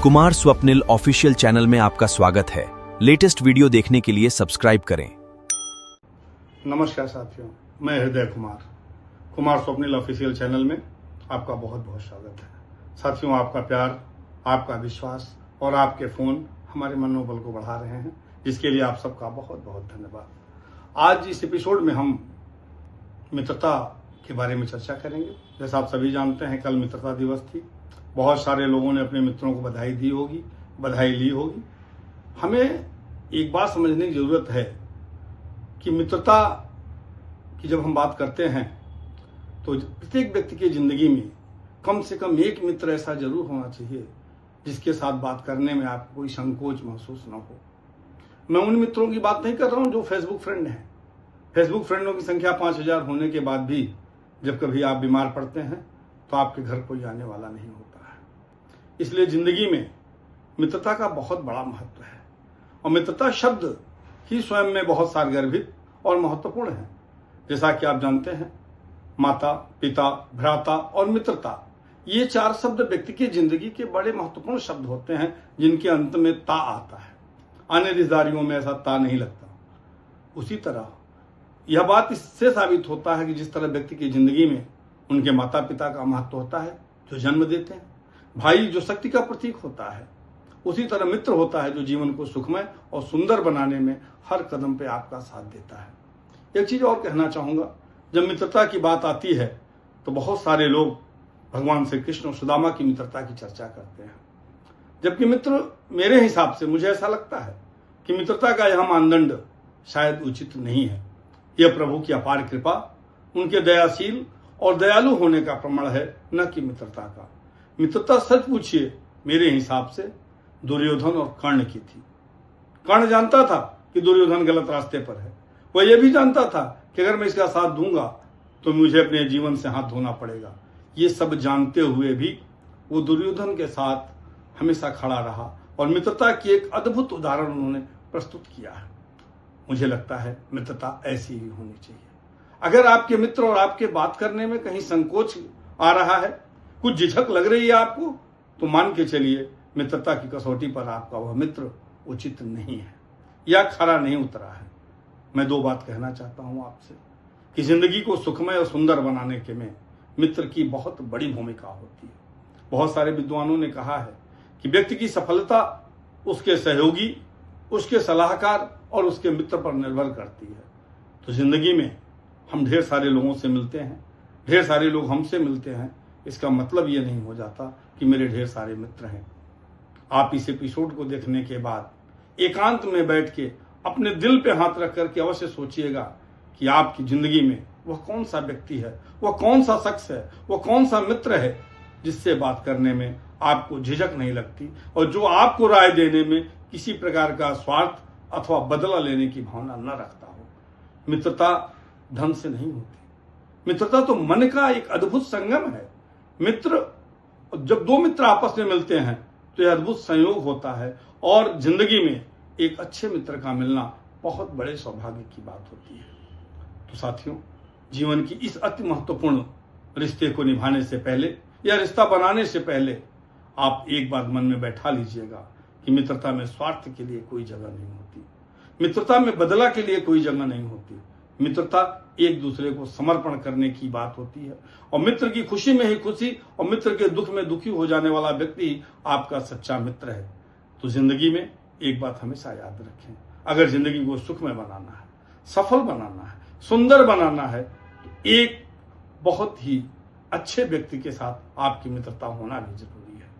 Kumar Swapnil official channel में आपका स्वागत है। लेटेस्ट वीडियो देखने के लिए सब्सक्राइब करें। नमस्कार साथियों, मैं हृदय कुमार स्वप्निल ऑफिशियल चैनल में आपका बहुत बहुत स्वागत है। साथियों, आपका प्यार, आपका विश्वास और आपके फोन हमारे मनोबल को बढ़ा रहे हैं, जिसके लिए आप सबका बहुत बहुत धन्यवाद। आज इस एपिसोड में हम मित्रता के बारे में चर्चा करेंगे। जैसा आप सभी जानते हैं, कल मित्रता दिवस थी। बहुत सारे लोगों ने अपने मित्रों को बधाई दी होगी, बधाई ली होगी। हमें एक बात समझने की जरूरत है कि मित्रता की जब हम बात करते हैं तो प्रत्येक व्यक्ति की जिंदगी में कम से कम एक मित्र ऐसा जरूर होना चाहिए जिसके साथ बात करने में आपको कोई संकोच महसूस न हो। मैं उन मित्रों की बात नहीं कर रहा हूं जो फेसबुक फ्रेंड हैं। फेसबुक फ्रेंडों की संख्या 5000 होने के बाद भी जब कभी आप बीमार पड़ते हैं तो आपके घर कोई आने वाला नहीं होता है। इसलिए जिंदगी में मित्रता का बहुत बड़ा महत्व है और मित्रता शब्द ही स्वयं में बहुत सारगर्भित और महत्वपूर्ण है। जैसा कि आप जानते हैं, माता, पिता, भ्राता और मित्रता, ये 4 शब्द व्यक्ति की जिंदगी के बड़े महत्वपूर्ण शब्द होते हैं, जिनके अंत में ता आता है। अन्य रिश्तेदारियों में ऐसा ता नहीं लगता। उसी तरह यह बात इससे साबित होता है कि जिस तरह व्यक्ति की जिंदगी में उनके माता पिता का महत्व होता है जो जन्म देते हैं, भाई जो शक्ति का प्रतीक होता है, उसी तरह मित्र होता है जो जीवन को सुखमय और सुंदर बनाने में हर कदम पे आपका साथ देता है। एक चीज और कहना चाहूंगा, जब मित्रता की बात आती है तो बहुत सारे लोग भगवान श्री कृष्ण और सुदामा की मित्रता की चर्चा करते हैं, जबकि मित्र, मेरे हिसाब से मुझे ऐसा लगता है कि मित्रता का यह मानदंड शायद उचित नहीं है। यह प्रभु की अपार कृपा, उनके दयाशील और दयालु होने का प्रमाण है, न कि मित्रता का। मित्रता सच पूछिए मेरे हिसाब से दुर्योधन और कर्ण की थी। कर्ण जानता था कि दुर्योधन गलत रास्ते पर है। वह यह भी जानता था कि अगर मैं इसका साथ दूंगा तो मुझे अपने जीवन से हाथ धोना पड़ेगा। ये सब जानते हुए भी वो दुर्योधन के साथ हमेशा खड़ा रहा और मित्रता की एक अद्भुत उदाहरण उन्होंने प्रस्तुत किया है। मुझे लगता है मित्रता ऐसी ही होनी चाहिए। अगर आपके मित्र और आपके बात करने में कहीं संकोच आ रहा है, कुछ झिझक लग रही है आपको, तो मान के चलिए मित्रता की कसौटी पर आपका वह मित्र उचित नहीं है या खरा नहीं उतरा है। मैं 2 बात कहना चाहता हूं आपसे कि जिंदगी को सुखमय और सुंदर बनाने के में मित्र की बहुत बड़ी भूमिका होती है। बहुत सारे विद्वानों ने कहा है कि व्यक्ति की सफलता उसके सहयोगी, उसके सलाहकार और उसके मित्र पर निर्भर करती है। तो जिंदगी में हम ढेर सारे लोगों से मिलते हैं, ढेर सारे लोग हमसे मिलते हैं, इसका मतलब ये नहीं हो जाता कि मेरे ढेर सारे मित्र हैं। आप इस एपिसोड को देखने के बाद एकांत में बैठ के अपने दिल पे हाथ रख करके अवश्य सोचिएगा कि आपकी जिंदगी में वह कौन सा व्यक्ति है, वह कौन सा शख्स है, वह कौन सा मित्र है जिससे बात करने में आपको झिझक नहीं लगती और जो आपको राय देने में किसी प्रकार का स्वार्थ अथवा बदला लेने की भावना न रखता हो। मित्रता धन से नहीं होती। मित्रता तो मन का एक अद्भुत संगम है। मित्र, जब 2 मित्र आपस में मिलते हैं तो यह अद्भुत संयोग होता है और जिंदगी में एक अच्छे मित्र का मिलना बहुत बड़े सौभाग्य की बात होती है। तो साथियों, जीवन की इस अति महत्वपूर्ण रिश्ते को निभाने से पहले या रिश्ता बनाने से पहले आप एक बात मन में बैठा लीजिएगा कि मित्रता में स्वार्थ के लिए कोई जगह नहीं होती। मित्रता में बदला के लिए कोई जगह नहीं होती। मित्रता एक दूसरे को समर्पण करने की बात होती है और मित्र की खुशी में ही खुशी और मित्र के दुख में दुखी हो जाने वाला व्यक्ति आपका सच्चा मित्र है। तो जिंदगी में एक बात हमेशा याद रखें, अगर जिंदगी को सुखमय बनाना है, सफल बनाना है, सुंदर बनाना है, तो एक बहुत ही अच्छे व्यक्ति के साथ आपकी मित्रता होना भी जरूरी है।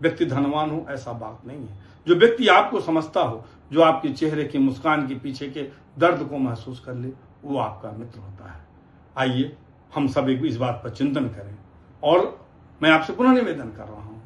व्यक्ति धनवान हो ऐसा बात नहीं है। जो व्यक्ति आपको समझता हो, जो आपके चेहरे की मुस्कान के पीछे के दर्द को महसूस कर ले, वो आपका मित्र होता है। आइए हम सब इस बात पर चिंतन करें और मैं आपसे पुनः निवेदन कर रहा हूं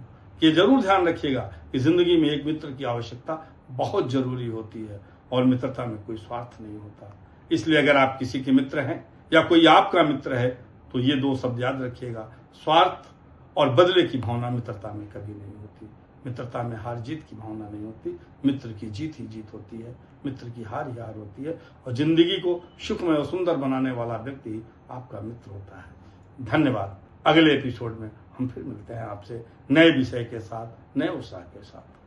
कि जरूर ध्यान रखिएगा कि जिंदगी में एक मित्र की आवश्यकता बहुत जरूरी होती है और मित्रता में कोई स्वार्थ नहीं होता। इसलिए अगर आप किसी के मित्र हैं या कोई आपका मित्र है तो ये 2 शब्द याद रखिएगा, स्वार्थ और बदले की भावना मित्रता में कभी नहीं होती। मित्रता में हार जीत की भावना नहीं होती। मित्र की जीत ही जीत होती है, मित्र की हार ही हार होती है और जिंदगी को सुखमय और सुंदर बनाने वाला व्यक्ति आपका मित्र होता है। धन्यवाद। अगले एपिसोड में हम फिर मिलते हैं आपसे नए विषय के साथ, नए उत्साह के साथ।